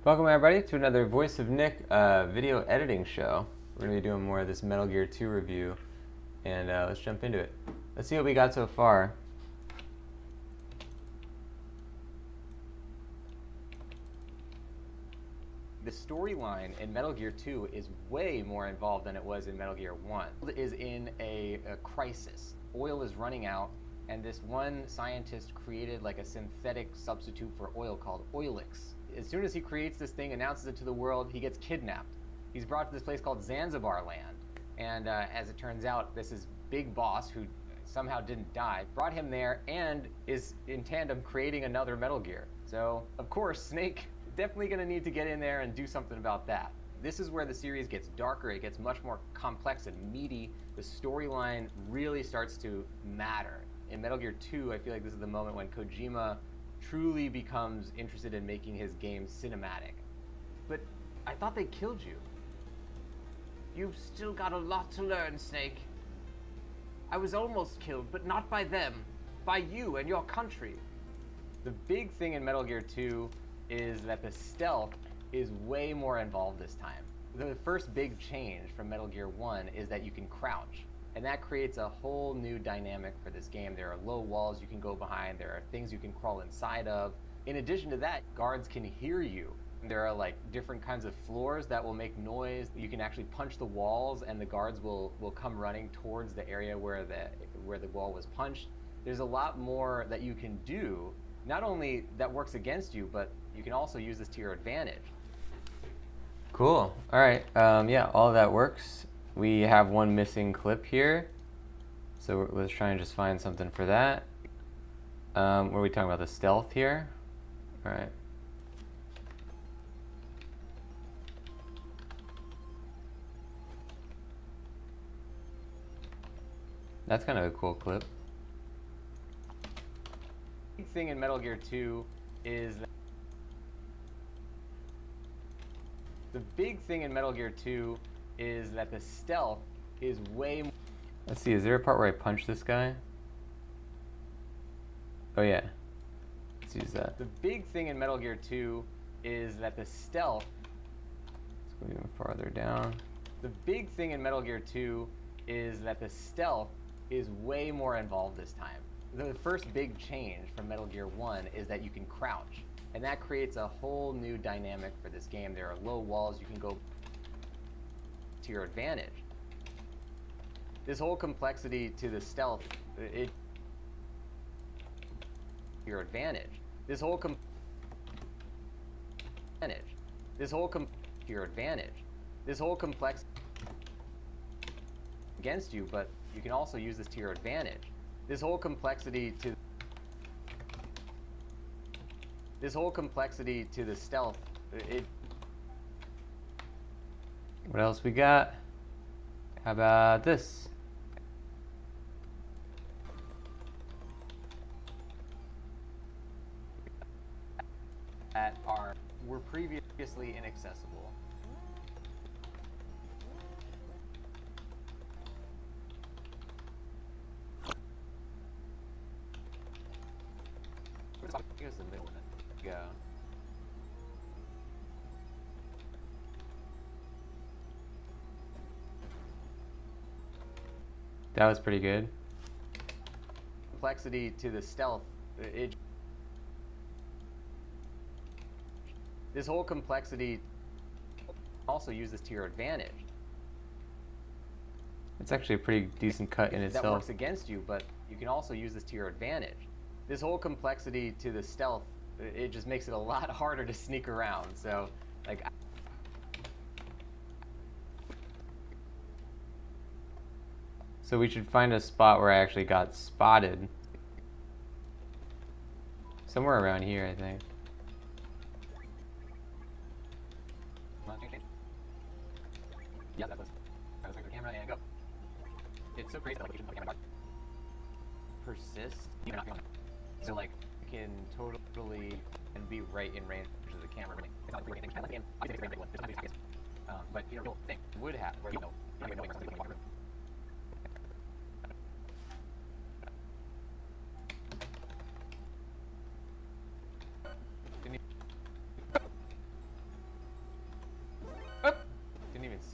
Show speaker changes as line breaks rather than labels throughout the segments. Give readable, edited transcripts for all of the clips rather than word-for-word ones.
Welcome everybody to another Voice of Nick video editing show. We're going to be doing more of this Metal Gear 2 review, and let's jump into it. Let's see what we got so far. The storyline in Metal Gear 2 is way more involved than it was in Metal Gear 1. It is in a crisis. Oil is running out, and this one scientist created like a synthetic substitute for oil called Oilix. As soon as he creates this thing, announces it to the world, he gets kidnapped. He's brought to this place called Zanzibar Land. And as it turns out, this is Big Boss, who somehow didn't die, brought him there and is in tandem creating another Metal Gear. So, of course, Snake definitely going to need to get in there and do something about that. This is where the series gets darker, it gets much more complex and meaty. The storyline really starts to matter. In Metal Gear 2, I feel like this is the moment when Kojima truly becomes interested in making his games cinematic. But I thought they killed you.
You've still got a lot to learn, Snake. I was almost killed, but not by them. By you and your country.
The big thing in Metal Gear 2 is that the stealth is way more involved this time. The first big change from Metal Gear 1 is that you can crouch. And that creates a whole new dynamic for this game. There are low walls you can go behind, there are things you can crawl inside of. In addition to that, guards can hear you. There are like different kinds of floors that will make noise. You can actually punch the walls and the guards will come running towards the area where the wall was punched. There's a lot more that you can do, not only that works against you, but you can also use this to your advantage. Cool. All right. Yeah, all of that works. We have one missing clip here, so let's try and just find something for that. What are we talking about? The stealth here? All right. That's kind of a cool clip. The big thing in Metal Gear 2 is that the stealth is way more. Let's see, is there a part where I punch this guy? Oh yeah. Let's use that. The big thing in Metal Gear 2 is that the stealth. Let's go even farther down. The big thing in Metal Gear 2 is that the stealth is way more involved this time. The first big change from Metal Gear 1 is that you can crouch. And that creates a whole new dynamic for this game. There are low walls you can go to your advantage. This whole complexity to the stealth, your advantage. This whole to your advantage. This whole complex against you, but you can also use this to your advantage. This whole complexity to the stealth. What else we got? How about this? That were previously inaccessible. Here's the middle one. Go. That was pretty good. Complexity to the stealth. This whole complexity also use this to your advantage. It's actually a pretty decent cut in itself. That works against you, but you can also use this to your advantage. This whole complexity to the stealth, it just makes it a lot harder to sneak around. So, like, so we should find a spot where I actually got spotted. Somewhere around here, I think. Yeah, that was the camera and go. It's so crazy that like you can put the camera persist. So like you can totally and be right in range of the camera. It's not like anything. Game. I think it's a one. There's nothing but you know, real thing would happen where you know you're not even knowing something in the room.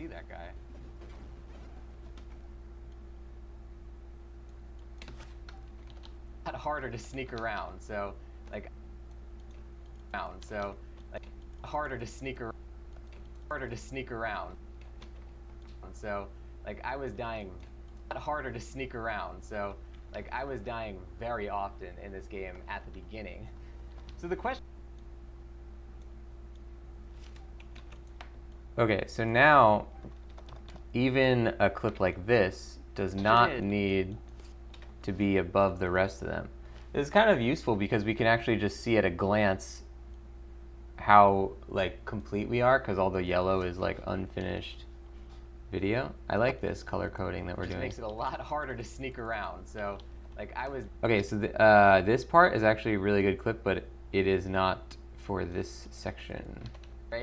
see that guy. A lot harder to sneak around, so like harder to sneak around. So like I was dying harder to sneak around. So like I was dying very often in this game at the beginning. So the question. Okay, so now even a clip like this does not need to be above the rest of them. This is kind of useful because we can actually just see at a glance how like complete we are, because all the yellow is like unfinished video. I like this color coding that we're doing. Makes it a lot harder to sneak around. So like I was. Okay, so this part is actually a really good clip, but it is not for this section.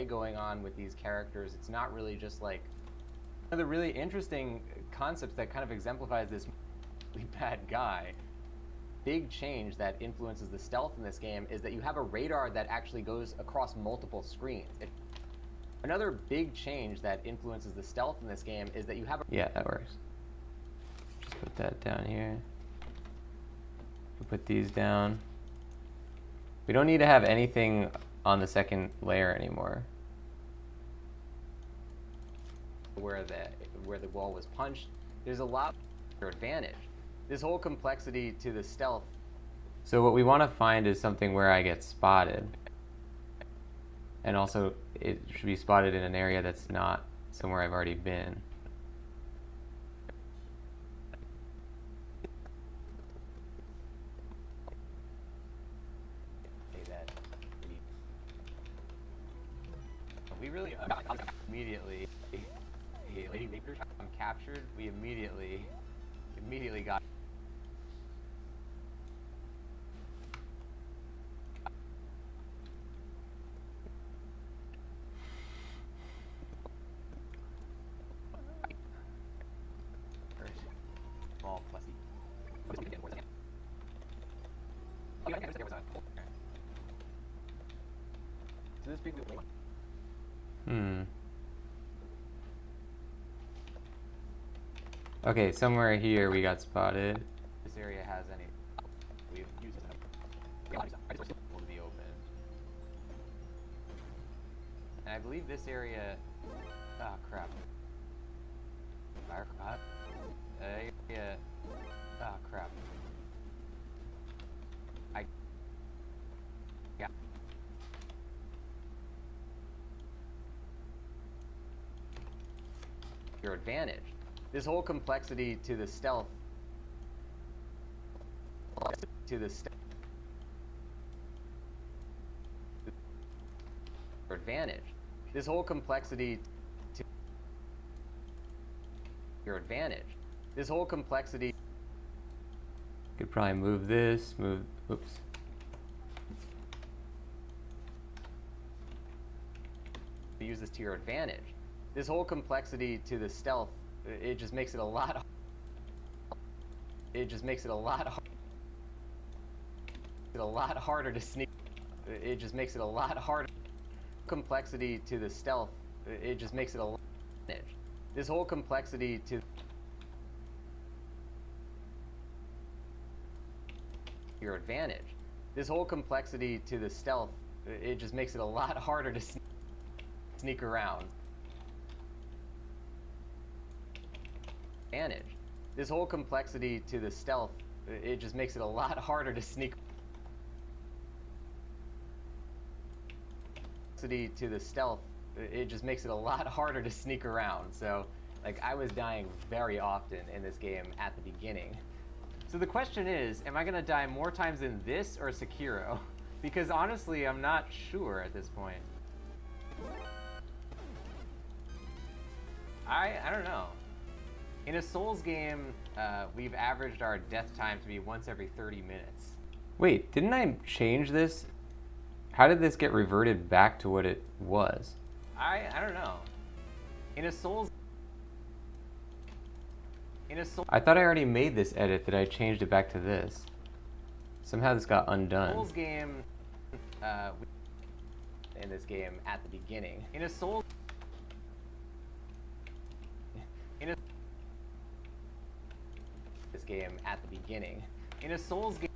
Going on with these characters, it's not really just like one of the really interesting concepts that kind of exemplifies this really bad guy. Big change that influences the stealth in this game is that you have a radar that actually goes across multiple screens. Another big change that influences the stealth in this game is that you have a. Yeah, that works. Just put that down here. We'll put these down. We don't need to have anything on the second layer anymore. Where the wall was punched, there's a lot of advantage. This whole complexity to the stealth. So what we want to find is something where I get spotted. And also it should be spotted in an area that's not somewhere I've already been. We really immediately I'm captured. We immediately got. Small plussy. So this big. Okay, somewhere here we got spotted. This area has any. We've used it. Will be open. And I believe this area. Ah, crap. Area. Ah, crap. Yeah. Your advantage. This whole complexity to the stealth. Advantage. This whole complexity to your advantage. This whole complexity. Could probably move this, oops. Use this to your advantage. This whole complexity to the stealth, it just makes it a lot. It just makes it a lot harder to sneak. It just makes it a lot harder. Complexity to the stealth, it just makes it a lot. This whole complexity to your advantage. This whole complexity to the stealth, it just makes it a lot harder to sneak around. Advantage. This whole complexity to the stealth, it just makes it a lot harder to sneak. To the stealth, it just makes it a lot harder to sneak around. So, like, I was dying very often in this game at the beginning. So the question is, am I gonna die more times in this or Sekiro? Because honestly, I'm not sure at this point. I don't know. In a Souls game, we've averaged our death time to be once every 30 minutes. Wait, didn't I change this? How did this get reverted back to what it was? I don't know. In a Souls... I thought I already made this edit that I changed it back to this. Somehow this got undone. Souls game... in this game at the beginning. In a Souls... game at the beginning. In a Souls game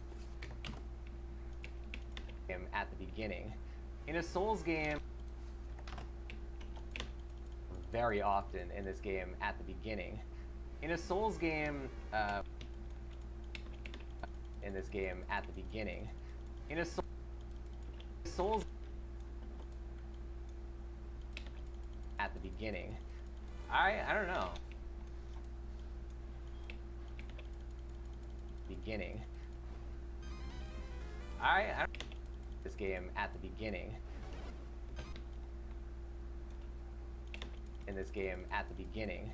at the beginning. In a Souls game very often in this game at the beginning. In a Souls game in this game at the beginning. In a Souls at the beginning. I don't know. Beginning. I this game at the beginning. In this game at the beginning.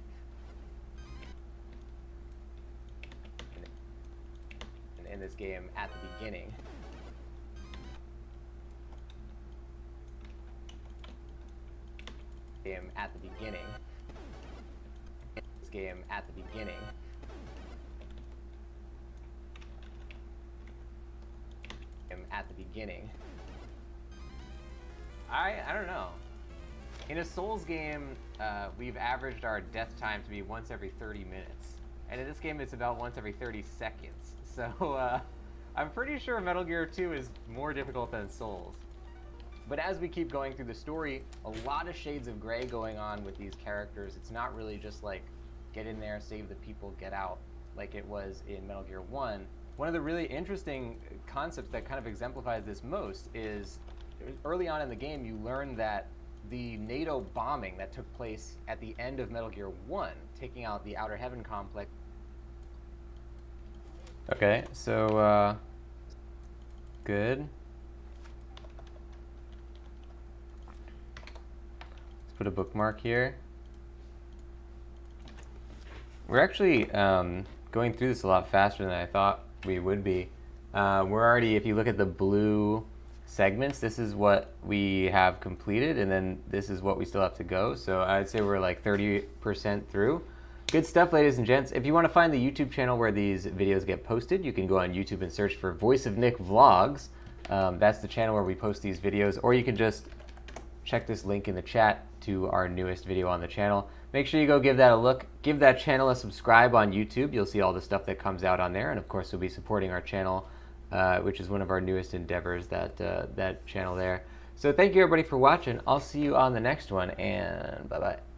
In this game at the beginning. Game at the beginning. This game at the beginning. At the beginning. I don't know. In a Souls game, we've averaged our death time to be once every 30 minutes. And in this game, it's about once every 30 seconds. So I'm pretty sure Metal Gear 2 is more difficult than Souls. But as we keep going through the story, a lot of shades of gray going on with these characters. It's not really just like, get in there, save the people, get out, like it was in Metal Gear 1. One of the really interesting concepts that kind of exemplifies this most is early on in the game, you learn that the NATO bombing that took place at the end of Metal Gear 1, taking out the Outer Heaven complex. Okay, so, good. Let's put a bookmark here. We're actually going through this a lot faster than I thought we would be. We're already, if you look at the blue segments, this is what we have completed, and then this is what we still have to go. So I'd say we're like 30% through. Good stuff, ladies and gents. If you want to find the YouTube channel where these videos get posted, you can go on YouTube and search for Voice of Nick Vlogs. That's the channel where we post these videos, or you can just check this link in the chat to our newest video on the channel. Make sure you go give that a look. Give that channel a subscribe on YouTube. You'll see all the stuff that comes out on there. And of course, you'll be supporting our channel, which is one of our newest endeavors, that channel there. So thank you everybody for watching. I'll see you on the next one, and bye-bye.